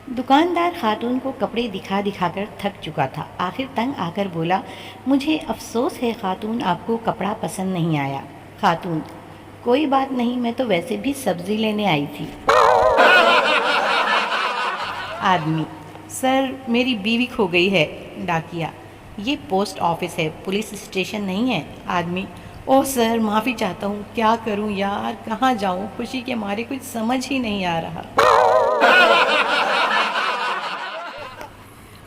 दुकानदार खातून को कपड़े दिखा दिखाकर थक चुका था। आखिर तंग आकर बोला, मुझे अफसोस है खातून, आपको कपड़ा पसंद नहीं आया। खातून, कोई बात नहीं, मैं तो वैसे भी सब्जी लेने आई थी। आदमी, सर मेरी बीवी खो गई है। डाकिया, ये पोस्ट ऑफिस है, पुलिस स्टेशन नहीं है। आदमी, ओह सर माफ़ी चाहता हूँ, क्या करूँ यार, कहाँ जाऊँ, खुशी के मारे कुछ समझ ही नहीं आ रहा।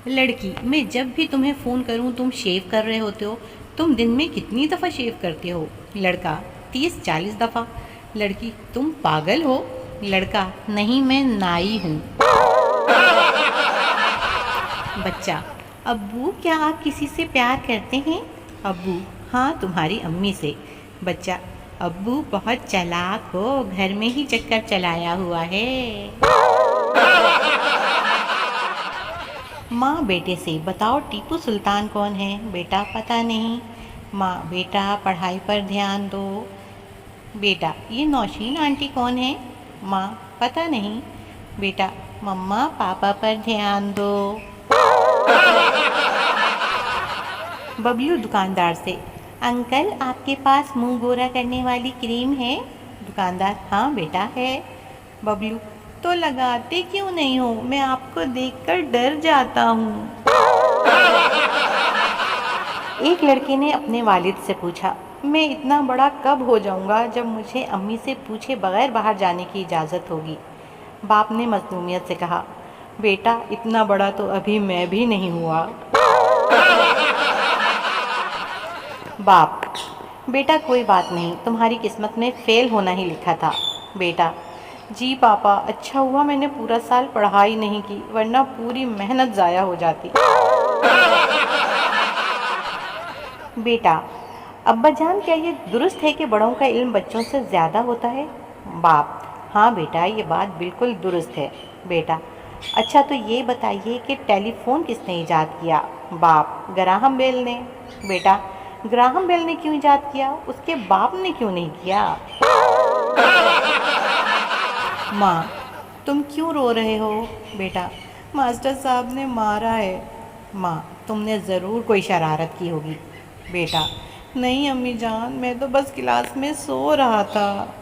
लड़की, मैं जब भी तुम्हें फ़ोन करूं तुम शेव कर रहे होते हो। तुम दिन में कितनी दफ़ा शेव करते हो? लड़का, 30-40 दफ़ा। लड़की, तुम पागल हो? लड़का, नहीं मैं नाई हूँ। बच्चा, अब्बू क्या आप किसी से प्यार करते हैं? अब्बू, हाँ तुम्हारी अम्मी से। बच्चा, अब्बू बहुत चालाक हो, घर में ही चक्कर चलाया हुआ है। माँ बेटे से, बताओ टीपू सुल्तान कौन है? बेटा, पता नहीं। माँ, बेटा पढ़ाई पर ध्यान दो। बेटा, ये नौशीन आंटी कौन है? माँ, पता नहीं। बेटा, मम्मा पापा पर ध्यान दो। बबलू दुकानदार से, अंकल आपके पास मुंह गोरा करने वाली क्रीम है? दुकानदार, हाँ बेटा है। बबलू, तो लगाते क्यों नहीं हो? मैं आपको देखकर डर जाता हूँ। एक लड़के ने अपने वालिद से पूछा, मैं इतना बड़ा कब हो जाऊँगा जब मुझे अम्मी से पूछे बगैर बाहर जाने की इजाज़त होगी? बाप ने मज़लूमियत से कहा, बेटा इतना बड़ा तो अभी मैं भी नहीं हुआ। बाप, बेटा कोई बात नहीं, तुम्हारी किस्मत में फ़ेल होना ही लिखा था। बेटा, जी पापा, अच्छा हुआ मैंने पूरा साल पढ़ाई नहीं की, वरना पूरी मेहनत ज़ाया हो जाती। बेटा, अब्बा जान क्या ये दुरुस्त है कि बड़ों का इल्म बच्चों से ज़्यादा होता है? बाप, हाँ बेटा ये बात बिल्कुल दुरुस्त है। बेटा, अच्छा तो ये बताइए कि टेलीफ़ोन किसने ईजाद किया? बाप, ग्राहम बेल ने। बेटा, ग्राहम बेल ने क्यों ईजाद किया, उसके बाप ने क्यों नहीं किया? माँ, तुम क्यों रो रहे हो? बेटा, मास्टर साहब ने मारा है। माँ, तुमने ज़रूर कोई शरारत की होगी। बेटा, नहीं अम्मी जान, मैं तो बस क्लास में सो रहा था।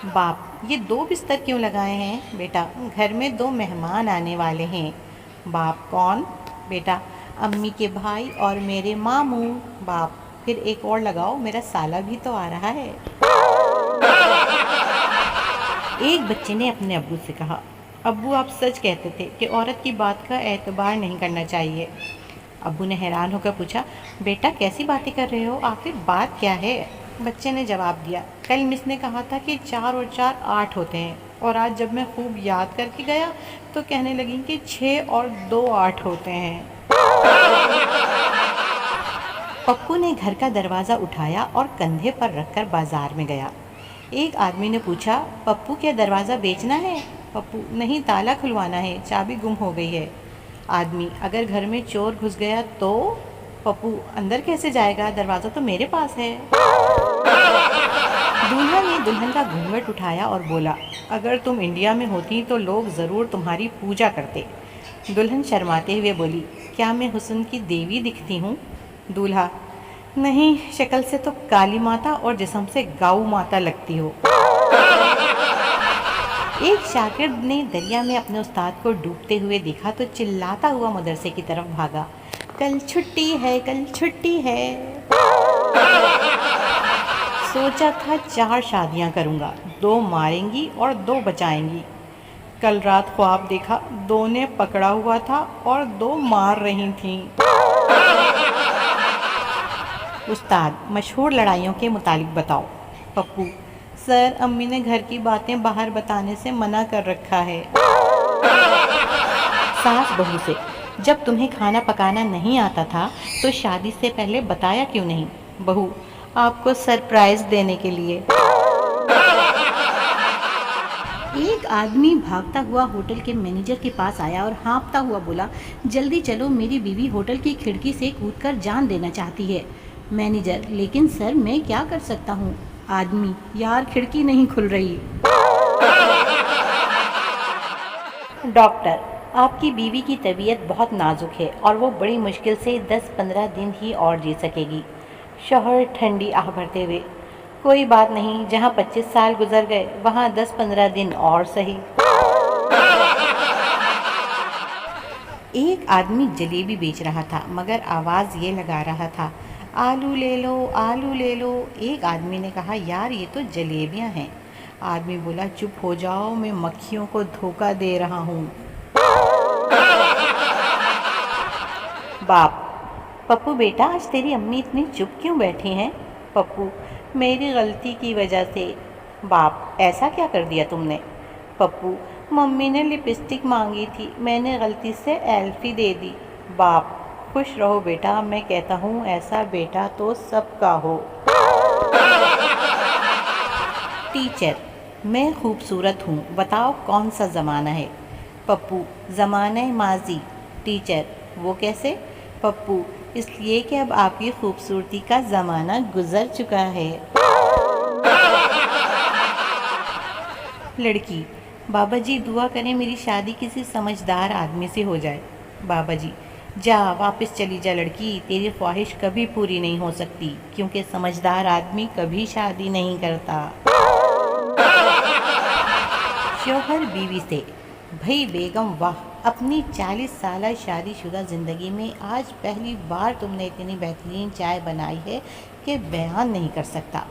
बाप, ये 2 बिस्तर क्यों लगाए हैं? बेटा, घर में 2 मेहमान आने वाले हैं। बाप, कौन? बेटा, अम्मी के भाई और मेरे मामू। बाप, फिर एक और लगाओ, मेरा साला भी तो आ रहा है। एक बच्चे ने अपने अब्बू से कहा, अब्बू आप सच कहते थे कि औरत की बात का एतबार नहीं करना चाहिए। अब्बू ने हैरान होकर पूछा, बेटा कैसी बातें कर रहे हो, आखिर बात क्या है? बच्चे ने जवाब दिया, कल मिस ने कहा था कि 4 और 4 8 होते हैं, और आज जब मैं खूब याद करके गया तो कहने लगी कि 6 और 2 8 होते हैं। पप्पू ने घर का दरवाज़ा उठाया और कंधे पर रखकर बाजार में गया। एक आदमी ने पूछा, पप्पू क्या दरवाज़ा बेचना है? पप्पू, नहीं ताला खुलवाना है, चाबी गुम हो गई है। आदमी, अगर घर में चोर घुस गया तो? पप्पू, अंदर कैसे जाएगा, दरवाज़ा तो मेरे पास है। दूल्हा ने दुल्हन का घूंघट उठाया और बोला, अगर तुम इंडिया में होती तो लोग ज़रूर तुम्हारी पूजा करते। दुल्हन शर्माते हुए बोली, क्या मैं हुस्न की देवी दिखती हूँ? दूल्हा, नहीं, शक्ल से तो काली माता और जिस्म से गाऊ माता लगती हो। एक शागिर्द ने दरिया में अपने उस्ताद को डूबते हुए देखा तो चिल्लाता हुआ मदरसे की तरफ भागा, कल छुट्टी है, कल छुट्टी है। सोचा था 4 शादियां करूंगा, 2 मारेंगी और 2 बचाएंगी। कल रात ख्वाब देखा, 2 ने पकड़ा हुआ था और 2 मार रही थीं। उस्ताद, मशहूर लड़ाइयों के मुतालिक बताओ। पप्पू, सर अम्मी ने घर की बातें बाहर बताने से मना कर रखा है। सास बहू से, जब तुम्हें खाना पकाना नहीं आता था तो शादी से पहले बताया क्यों नहीं? बहू, आपको सरप्राइज देने के लिए। एक आदमी भागता हुआ होटल के मैनेजर के पास आया और हाँफता हुआ बोला, जल्दी चलो, मेरी बीवी होटल की खिड़की से कूदकर जान देना चाहती है। मैनेजर, लेकिन सर मैं क्या कर सकता हूँ? आदमी, यार खिड़की नहीं खुल रही। डॉक्टर, आपकी बीवी की तबीयत बहुत नाजुक है और वो बड़ी मुश्किल से 10-15 दिन ही और जी सकेगी। शौहर ठंडी आह भरते हुए, कोई बात नहीं, जहाँ 25 साल गुजर गए वहाँ 10-15 दिन और सही। एक आदमी जलेबी बेच रहा था मगर आवाज़ ये लगा रहा था, आलू ले लो, आलू ले लो। एक आदमी ने कहा, यार ये तो जलेबियाँ हैं। आदमी बोला, चुप हो जाओ, मैं मक्खियों को धोखा दे रहा हूँ। बाप, पप्पू बेटा, आज तेरी अम्मी इतनी चुप क्यों बैठी हैं? पप्पू, मेरी गलती की वजह से। बाप, ऐसा क्या कर दिया तुमने? पप्पू, मम्मी ने लिपस्टिक मांगी थी, मैंने गलती से एल्फी दे दी। बाप, खुश रहो बेटा, मैं कहता हूँ ऐसा बेटा तो सबका हो। टीचर, मैं खूबसूरत हूँ, बताओ कौन सा ज़माना है? पप्पू, ज़माना माजी। टीचर, वो कैसे? पप्पू, इसलिए कि अब आपकी खूबसूरती का ज़माना गुज़र चुका है। लड़की, बाबा जी दुआ करें मेरी शादी किसी समझदार आदमी से हो जाए। बाबा जी, जा वापस चली जा लड़की, तेरी ख्वाहिश कभी पूरी नहीं हो सकती क्योंकि समझदार आदमी कभी शादी नहीं करता। शौहर बीवी से, भई बेगम वाह, अपनी 40 साल शादीशुदा ज़िंदगी में आज पहली बार तुमने इतनी बेहतरीन चाय बनाई है कि बयान नहीं कर सकता।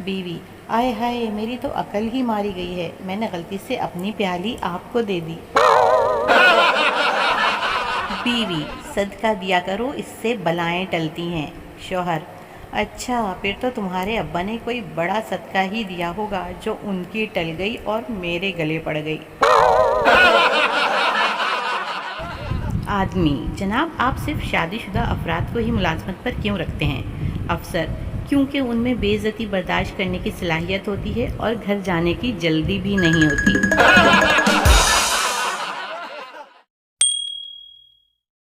बीवी, आय हाय, मेरी तो अकल ही मारी गई है, मैंने गलती से अपनी प्याली आपको दे दी। बीवी, सदका दिया करो, इससे बलाएं टलती हैं। शौहर, अच्छा, फिर तो तुम्हारे अब्बा ने कोई बड़ा सदका ही दिया होगा जो उनकी टल गई और मेरे गले पड़ गई। आदमी, जनाब आप सिर्फ शादीशुदा अफराद को ही मुलाजमत पर क्यों रखते हैं? अफसर, क्योंकि उनमें बेइज्जती बर्दाश्त करने की सलाहियत होती है और घर जाने की जल्दी भी नहीं होती।